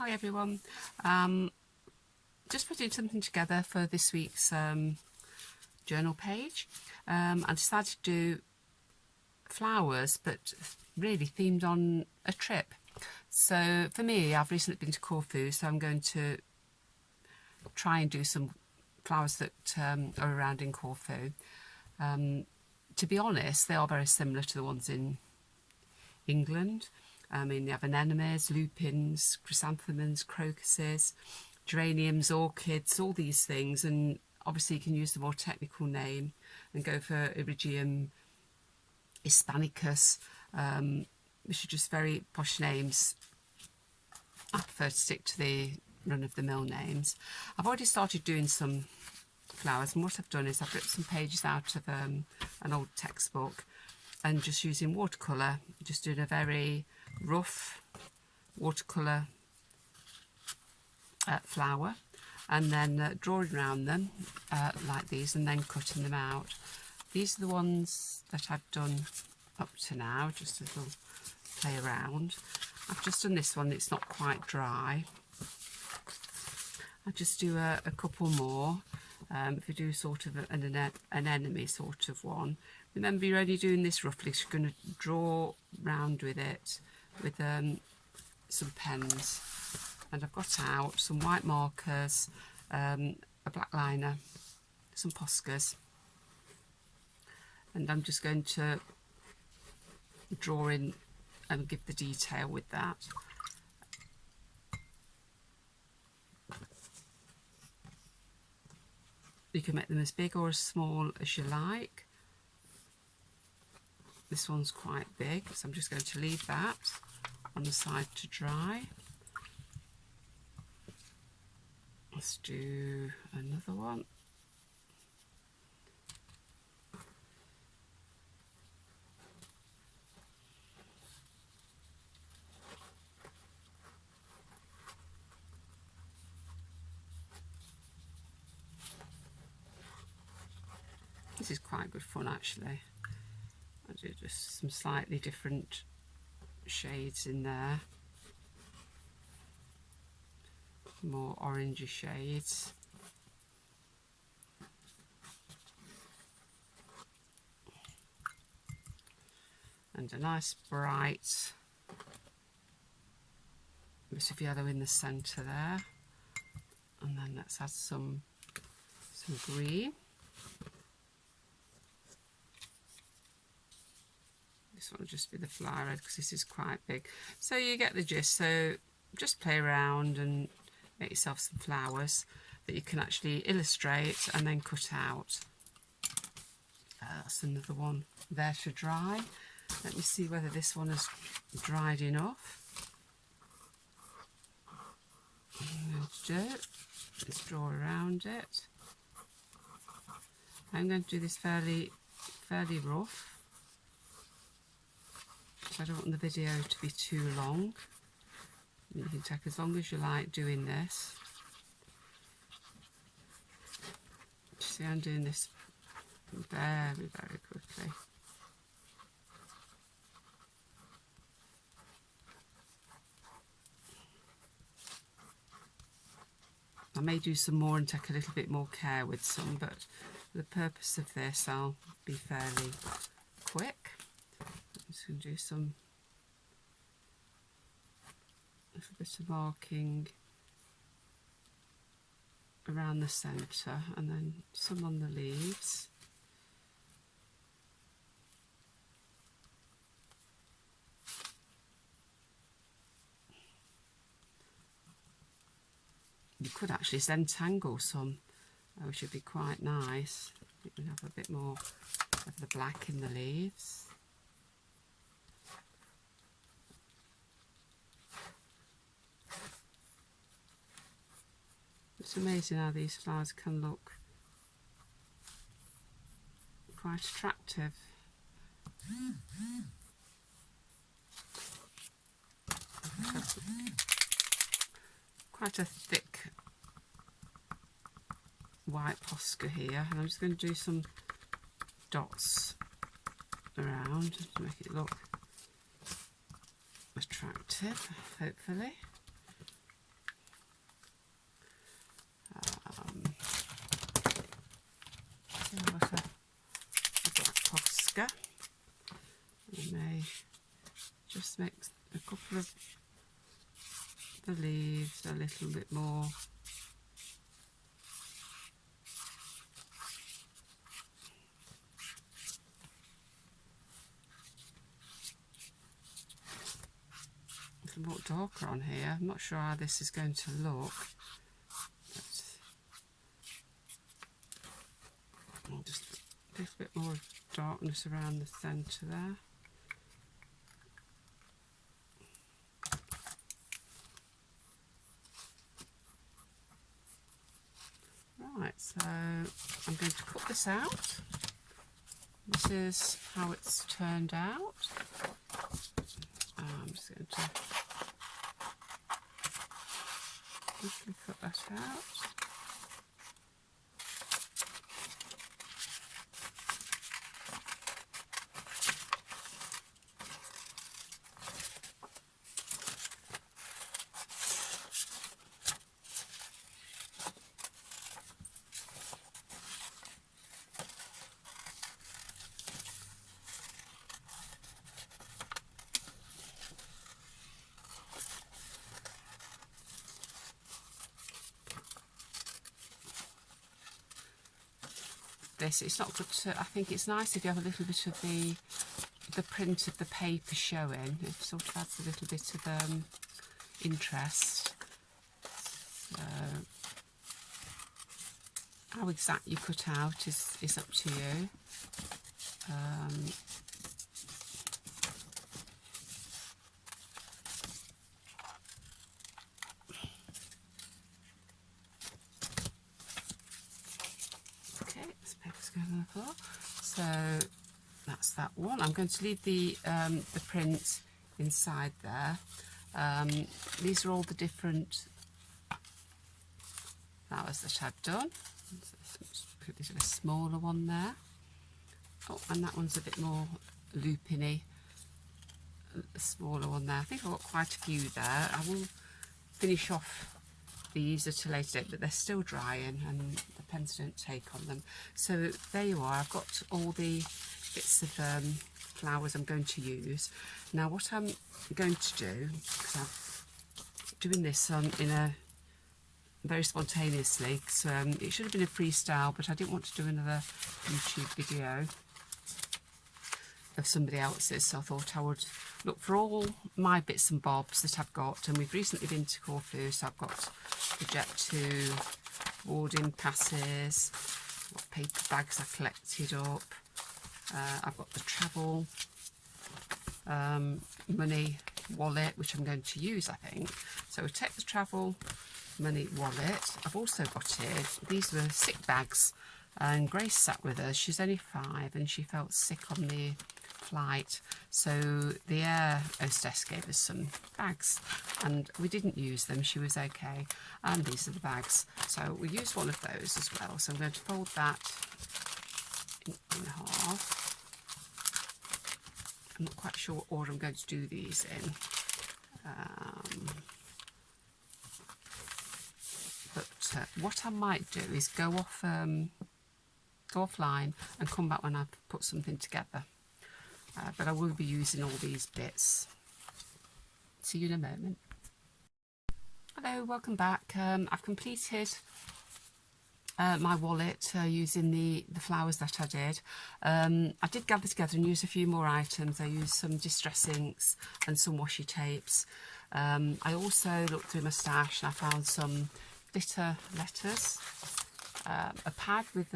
Hi everyone, just putting something together for this week's journal page. I decided to do flowers, but really themed on a trip. So for me, I've recently been to Corfu, so I'm going to try and do some flowers that are around in Corfu. To be honest, they are very similar to the ones in England. I mean, they have anemones, lupins, chrysanthemums, crocuses, geraniums, orchids, all these things. And obviously you can use the more technical name and go for Iridium hispanicus, which are just very posh names. I prefer to stick to the run-of-the-mill names. I've already started doing some flowers, and what I've done is I've ripped some pages out of an old textbook and just using watercolour, just doing a very rough watercolour flower, and then drawing around them like these, and then cutting them out. These are the ones that I've done up to now, just a little play around. I've just done this one, it's not quite dry. I'll just do a couple more. If you do sort of an enemy sort of one, remember you're only doing this roughly, so you're going to draw round with it with some pens. And I've got out some white markers, a black liner, some Poscas, and I'm just going to draw in and give the detail with that. You can make them as big or as small as you like. This one's quite big, so I'm just going to leave that on the side to dry. Let's do another one. This is quite good fun actually. I do just some slightly different shades in there, more orangey shades. And a nice bright bit of yellow in the centre there. And then let's add some green. This one will just be the flower because this is quite big. So you get the gist. So just play around and make yourself some flowers that you can actually illustrate and then cut out. That's another one there to dry. Let me see whether this one has dried enough. I'm going to do it. Let's draw around it. I'm going to do this fairly rough. So I don't want the video to be too long. You can take as long as you like doing this. You see, I'm doing this very quickly. I may do some more and take a little bit more care with some, but for the purpose of this I'll be fairly quick. I'm just going to do some little bit of marking around the centre and then some on the leaves. You could actually Zentangle some, which would be quite nice. You can have a bit more of the black in the leaves. It's amazing how these flowers can look quite attractive. Quite a thick white Posca here, and I'm just going to do some dots around to make it look attractive, hopefully. I may just make a couple of the leaves a little bit more darker on here. I'm not sure how this is going to look, but I'll just a little bit more darkness around the centre there. Right, so I'm going to cut this out. This is how it's turned out. I'm just going to quickly cut that out. This, it's not good to, I think it's nice if you have a little bit of the print of the paper showing. It sort of adds a little bit of interest. So how exact you cut out is up to you. So that's that one. I'm going to leave the print inside there. These are all the different flowers that I've done. Let's put a smaller one there. Oh, and that one's a bit more loopiny. A smaller one there. I think I've got quite a few there. I will finish off these at a later date, but they're still drying and the pens don't take on them. So there you are. I've got all the bits of flowers I'm going to use. Now what I'm going to do, because I'm doing this in a very spontaneously, so it should have been a freestyle, but I didn't want to do another YouTube video of somebody else's, so I thought I would look for all my bits and bobs that I've got. And we've recently been to Corfu, so I've got the Jet 2 boarding passes, I've got paper bags I collected up, I've got the travel money wallet, which I'm going to use, I think. So we'll take the travel money wallet. I've also got here, these were sick bags, and Grace sat with us. She's only 5 and she felt sick on the flight, so the air hostess gave us some bags and we didn't use them. She was okay, and these are the bags, so we used one of those as well. So I'm going to fold that in half. I'm not quite sure what order I'm going to do these in, but what I might do is go offline and come back when I've put something together. But I will be using all these bits. See you in a moment. Hello, welcome back. I've completed my wallet using the flowers that I did. I did gather together and use a few more items. I used some distress inks and some washi tapes. I also looked through my stash and I found some glitter letters, a pad with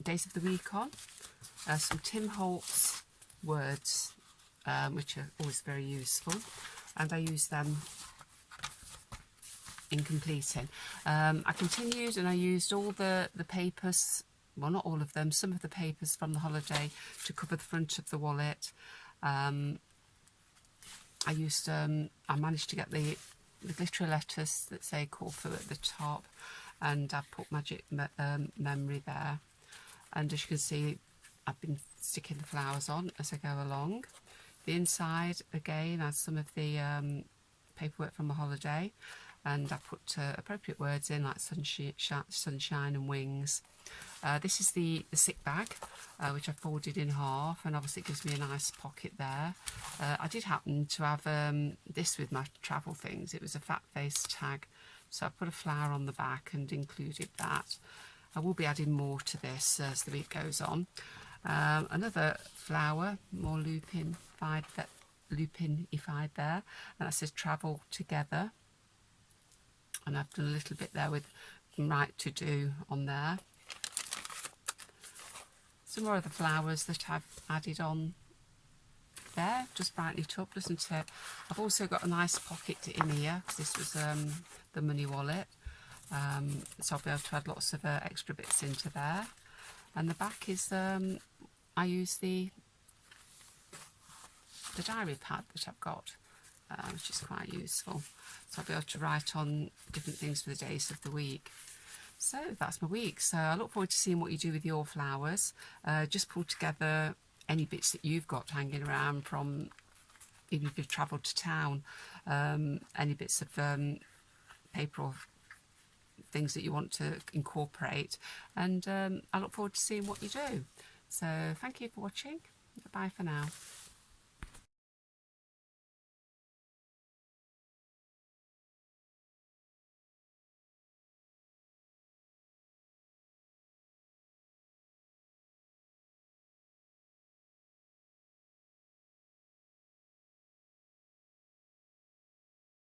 days of the week on, some Tim Holtz words, which are always very useful, and I use them in completing. I continued and I used all the papers, well not all of them, some of the papers from the holiday to cover the front of the wallet. I managed to get the glitter letters that say Corfu at the top, and I put magic memory there, and as you can see I've been sticking the flowers on as I go along. The inside again has some of the paperwork from a holiday, and I put appropriate words in like sunshine and wings. This is the sick bag, which I folded in half, and obviously it gives me a nice pocket there. I did happen to have this with my travel things. It was a fat face tag, so I put a flower on the back and included that. I will be adding more to this as the week goes on. Another flower, more lupinified there, and that says travel together, and I've done a little bit there with right to do on there. Some more of the flowers that I've added on there, just brighten it up, doesn't it? I've also got a nice pocket in here, because this was the money wallet, so I'll be able to add lots of extra bits into there. And the back is, I use the diary pad that I've got, which is quite useful, so I'll be able to write on different things for the days of the week. So that's my week. So I look forward to seeing what you do with your flowers. Just pull together any bits that you've got hanging around from, even if you've travelled to town, any bits of paper or things that you want to incorporate, and I look forward to seeing what you do. So thank you for watching. Bye for now.